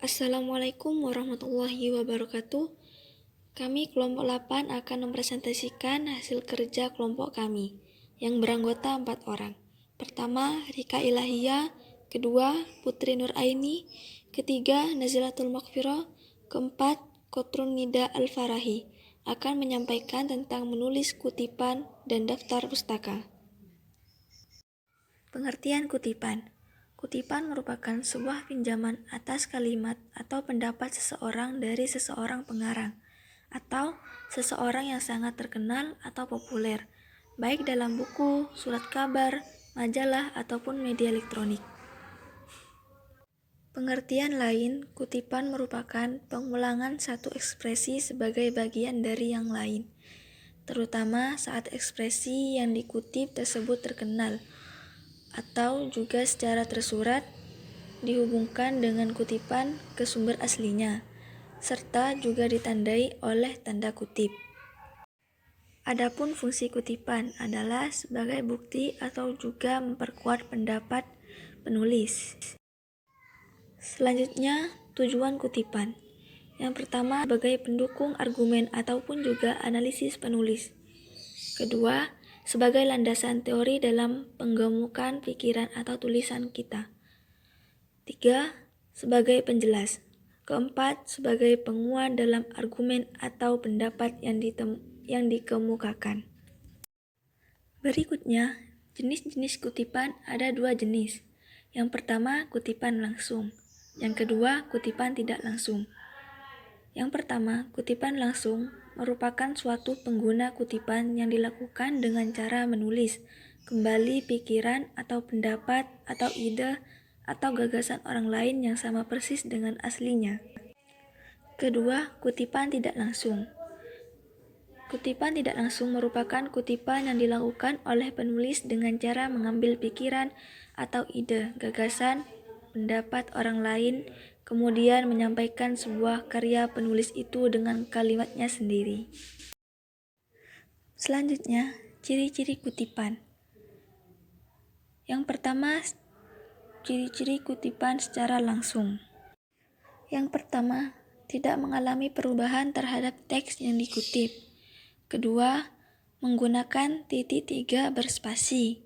Assalamualaikum warahmatullahi wabarakatuh. Kami kelompok 8 akan mempresentasikan hasil kerja kelompok kami yang beranggota 4 orang. Pertama, Rika Ilahia, kedua, Putri Nur Aini, ketiga, Nazilatul Maghfirah, keempat, Kotrun Nida Al-Farahi akan menyampaikan tentang menulis kutipan dan daftar pustaka. Pengertian kutipan. Kutipan merupakan sebuah pinjaman atas kalimat atau pendapat seseorang dari seseorang pengarang, atau seseorang yang sangat terkenal atau populer, baik dalam buku, surat kabar, majalah, ataupun media elektronik. Pengertian lain, kutipan merupakan pengulangan satu ekspresi sebagai bagian dari yang lain, terutama saat ekspresi yang dikutip tersebut terkenal, atau juga secara tersurat dihubungkan dengan kutipan ke sumber aslinya, serta juga ditandai oleh tanda kutip. Adapun fungsi kutipan adalah sebagai bukti atau juga memperkuat pendapat penulis. Selanjutnya, tujuan kutipan. Yang pertama, sebagai pendukung argumen ataupun juga analisis penulis. Kedua, sebagai landasan teori dalam penggemukan pikiran atau tulisan kita. 3. Sebagai penjelas. Keempat, sebagai penguat dalam argumen atau pendapat yang dikemukakan. Berikutnya, jenis-jenis kutipan ada 2 jenis. Yang pertama, kutipan langsung. Yang kedua, kutipan tidak langsung. Yang pertama, kutipan langsung merupakan suatu pengguna kutipan yang dilakukan dengan cara menulis kembali pikiran atau pendapat atau ide atau gagasan orang lain yang sama persis dengan aslinya. Kedua, kutipan tidak langsung. Kutipan tidak langsung merupakan kutipan yang dilakukan oleh penulis dengan cara mengambil pikiran atau ide, gagasan, pendapat orang lain, kemudian menyampaikan sebuah karya penulis itu dengan kalimatnya sendiri. Selanjutnya, ciri-ciri kutipan. Yang pertama, ciri-ciri kutipan secara langsung. Yang pertama, tidak mengalami perubahan terhadap teks yang dikutip. Kedua, menggunakan titik 3 berspasi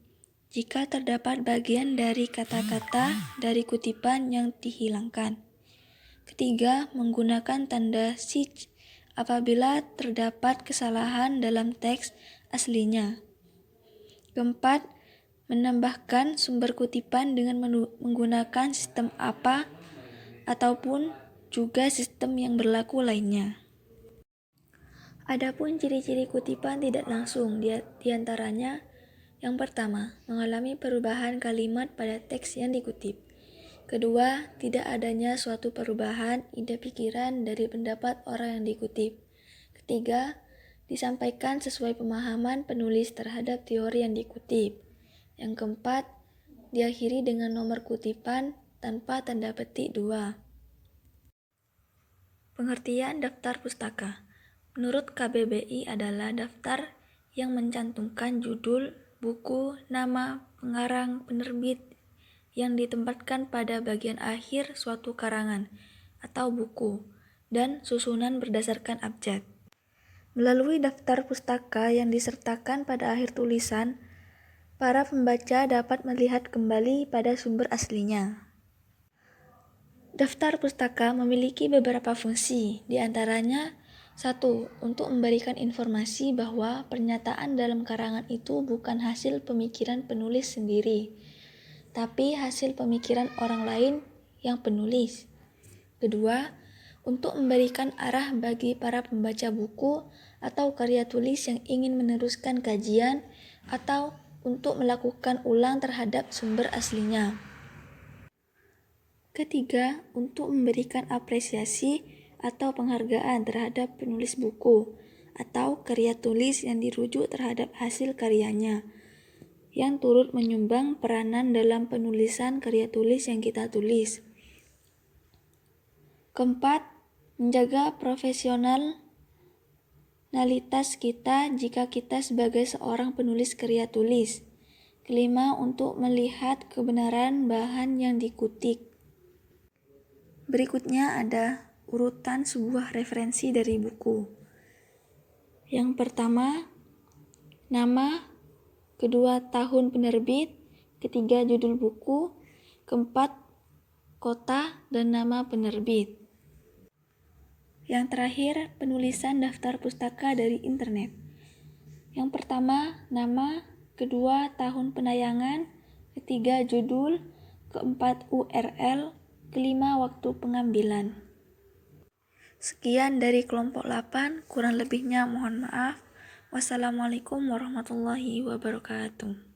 jika terdapat bagian dari kata-kata dari kutipan yang dihilangkan. Ketiga, menggunakan tanda sich apabila terdapat kesalahan dalam teks aslinya. Keempat, menambahkan sumber kutipan dengan menggunakan sistem apa ataupun juga sistem yang berlaku lainnya. Adapun ciri-ciri kutipan tidak langsung diantaranya, yang pertama, mengalami perubahan kalimat pada teks yang dikutip. Kedua, tidak adanya suatu perubahan ide pikiran dari pendapat orang yang dikutip. Ketiga, disampaikan sesuai pemahaman penulis terhadap teori yang dikutip. Yang keempat, diakhiri dengan nomor kutipan tanpa tanda petik 2. Pengertian daftar pustaka. Menurut KBBI adalah daftar yang mencantumkan judul, buku, nama, pengarang, penerbit yang ditempatkan pada bagian akhir suatu karangan atau buku dan susunan berdasarkan abjad. Melalui daftar pustaka yang disertakan pada akhir tulisan, para pembaca dapat melihat kembali pada sumber aslinya. Daftar pustaka memiliki beberapa fungsi, diantaranya 1. Untuk memberikan informasi bahwa pernyataan dalam karangan itu bukan hasil pemikiran penulis sendiri, tapi hasil pemikiran orang lain yang penulis. Kedua, untuk memberikan arah bagi para pembaca buku atau karya tulis yang ingin meneruskan kajian atau untuk melakukan ulang terhadap sumber aslinya. Ketiga, untuk memberikan apresiasi atau penghargaan terhadap penulis buku atau karya tulis yang dirujuk terhadap hasil karyanya, yang turut menyumbang peranan dalam penulisan karya tulis yang kita tulis. Keempat, menjaga profesionalitas kita jika kita sebagai seorang penulis karya tulis. Kelima, untuk melihat kebenaran bahan yang dikutip. Berikutnya ada urutan sebuah referensi dari buku. Yang pertama, nama, kedua tahun penerbit, ketiga judul buku, keempat kota dan nama penerbit. Yang terakhir, penulisan daftar pustaka dari internet. Yang pertama, nama, kedua tahun penayangan, ketiga judul, keempat URL, kelima waktu pengambilan. Sekian dari kelompok 8, kurang lebihnya mohon maaf. Wassalamualaikum warahmatullahi wabarakatuh.